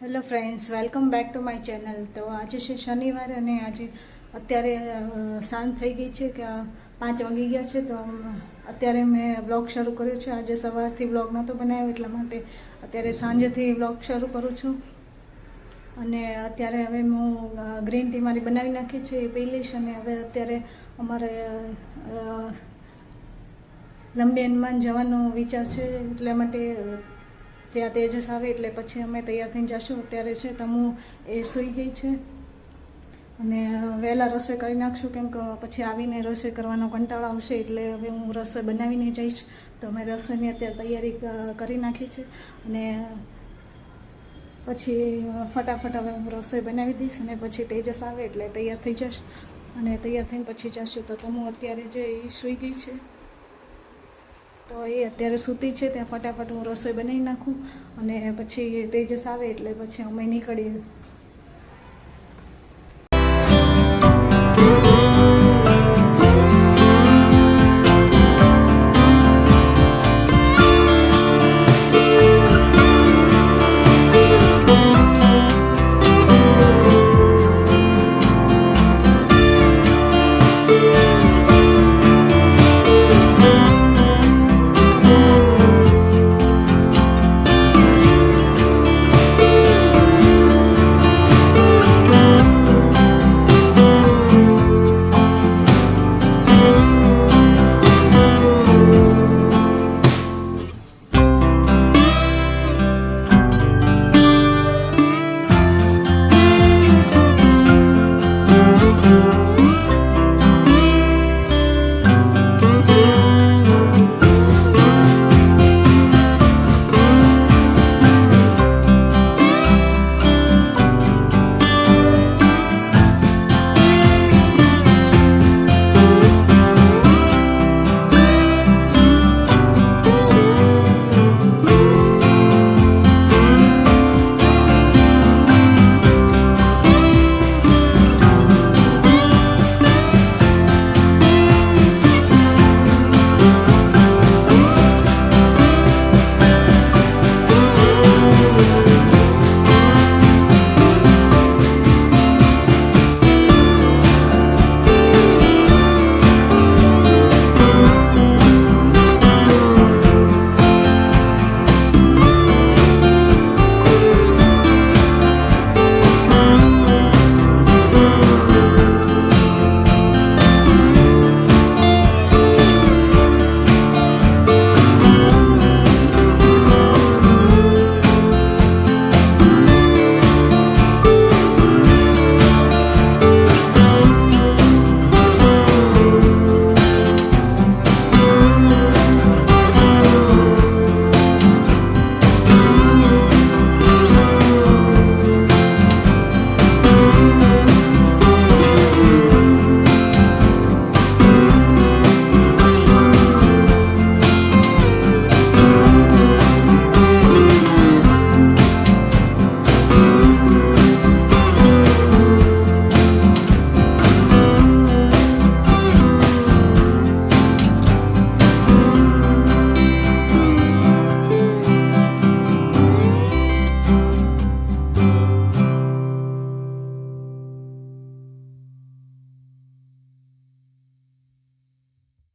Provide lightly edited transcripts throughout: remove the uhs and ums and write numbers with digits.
Hello friends, welcome back to my channel. તો આજે છે શનિવાર અને આજે અત્યારે સાંજ થઈ ગઈ છે કે 5 વાગી ગયા છે. તો અત્યારે મેં બ્લોગ શરૂ કર્યો છે. આજે સવારથી બ્લોગ નહોતો બનાવ્યો એટલા માટે અત્યારે સાંજેથી બ્લોગ શરૂ કરું છું. અને અત્યારે હવે હું ગ્રીન ટી મારી બનાવી નાખી છે એ પી લઈશ. અને હવે અત્યારે અમારે લંબી હનુમાન જવાનો વિચાર છે, એટલા માટે જ્યાં તેજસ આવે એટલે પછી અમે તૈયાર થઈને જશું. અત્યારે છે તમુ એ સૂઈ ગઈ છે અને વહેલા રસોઈ કરી નાખશું, કેમ કે પછી આવીને રસોઈ કરવાનો કંટાળો આવશે. એટલે હવે હું રસોઈ બનાવીને જઈશ. તો અમે રસોઈની અત્યારે તૈયારી કરી નાખી છે અને પછી ફટાફટ હવે હું રસોઈ બનાવી દઈશ અને પછી તેજસ આવે એટલે તૈયાર થઈ જશ અને તૈયાર થઈને પછી જશું. તો તમુ અત્યારે જે એ સૂઈ ગઈ છે, તો એ અત્યારે સૂતી છે. ત્યાં ફટાફટ હું રસોઈ બનાવી નાખું અને પછી તેજસ આવે એટલે પછી અમે નીકળીએ.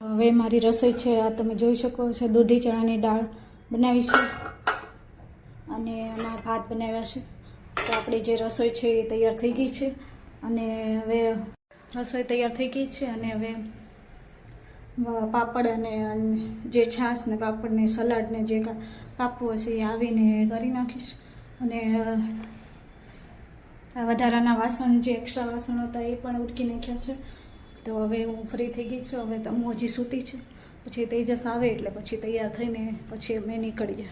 હવે મારી રસોઈ છે આ તમે જોઈ શકો છો. દૂધી ચણાની દાળ બનાવી છે અને એમાં ભાત બનાવ્યા છે. તો આપણી જે રસોઈ છે એ તૈયાર થઈ ગઈ છે અને હવે રસોઈ તૈયાર થઈ ગઈ છે અને હવે પાપડ અને જે છાશ ને પાપડ ને સલાડ ને જે કાપવું હશે એ આવીને કરી નાખીશ. અને વધારાના વાસણ જે એક્સ્ટ્રા વાસણ હતા એ પણ ઉટકી નાખ્યા છે. તો હવે હું ફ્રી થઈ ગઈ છું. હવે તમુ હજી સૂતી છે, પછી તેજસ આવે એટલે પછી તૈયાર થઈને પછી અમે નીકળીએ.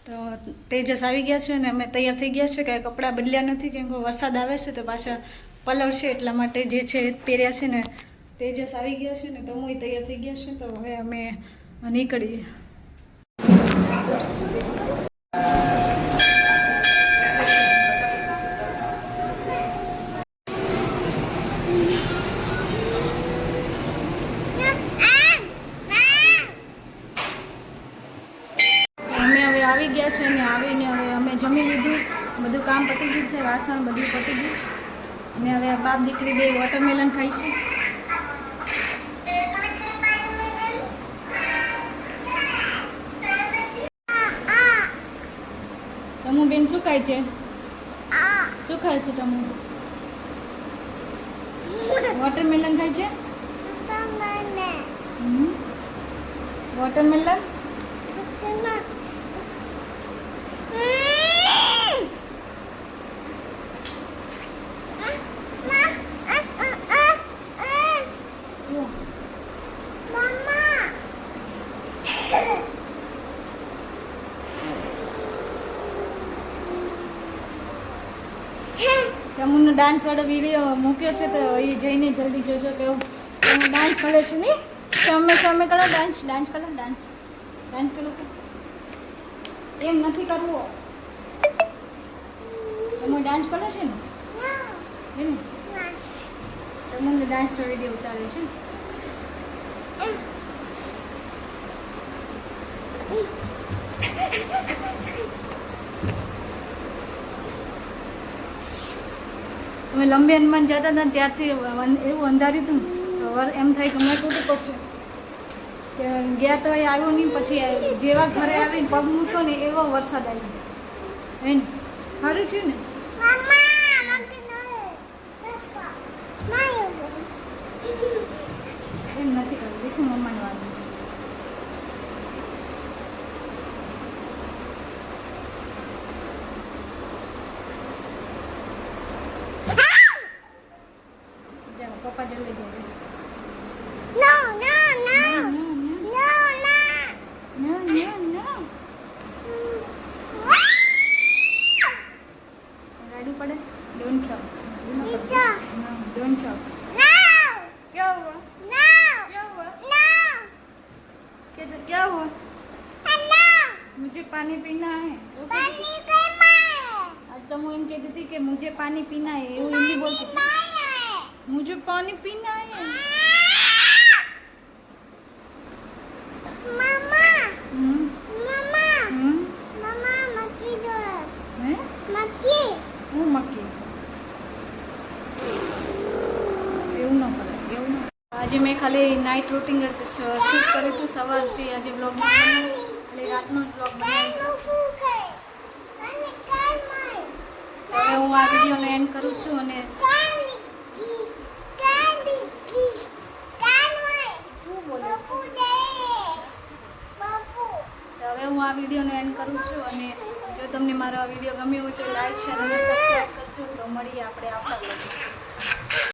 તો તેજસ આવી ગયા છે અને અમે તૈયાર થઈ ગયા છે. કે કપડાં બદલ્યા નથી, કેમ કે વરસાદ આવે છે તો પાછા પલળશે એટલા માટે જે છે એ પહેર્યા છે. ને તેજસ આવી ગયા છે ને તમુય તૈયાર થઈ ગયા છે. તો હવે અમે નીકળીએ. આવી ગયા છે ને આવીને હવે અમે જમી લીધું, બધું કામ પતી ગયું છે, વાસણ બધું પતી ગયું. અને હવે બાપ દીકરી બે વોટરમેલન ખાઈ છે. તમુ બેન શું ખાય છે? શું ખાય છે તમુ? વોટરમેલન ખાય છે. વોટરમેલન તમુનો ડાન્સ વાળો વિડીયો મૂક્યો છે, તો એ જઈને જલ્દી જોજો કે તમે ડાન્સ કરે છે નહીં. સામે કરો ડાન્સ કરો તો એમ નથી કરવો. તમે ડાન્સ કરો છે ને એને તમને ડાન્સનો વિડીયો ઉતારે છે. અમે લંબી હનુમાન જતા હતા ત્યારથી એવું અંધાર્યું હતું, એમ થાય કે હમણાં તૂટી પડશે. ગયા તો એ આવ્યો નહીં. પછી જેવા ઘરે આવીને પગ મૂક્યો ને એવો વરસાદ આવ્યો. હે ને સારું છે ને? એમ નથી કરવું. દેખું મમ્માને વાત પપ્પા જલ્દી જલ્દી. गाड़ी पड़े डोंट शॉप डोंट शॉप. क्या हुआ? क्या हुआ? क्या हुआ? मुझे पानी पीना है. आज तो मैं एम कहती थी कि मुझे पानी पीना है. वो हिंदी बोलती थी मुझे पानी पीना है. આજે મેં ખાલી નાઇટ રૂટિંગ જ શૂટ કર્યું હતું. સવારથી આજે બ્લોગ બનાવ્યો એટલે રાતનો જ બ્લોગ બનાવ્યો. હવે હું આ વિડીયોને એન્ડ કરું છું અને હવે હું આ વિડીયોને એન્ડ કરું છું. અને જો તમને મારો આ વિડીયો ગમ્યો હોય તો લાઈક શેર અને સબસ્ક્રાઈબ કરજો. તો મળીએ આપણે આવતા બ્લોગમાં.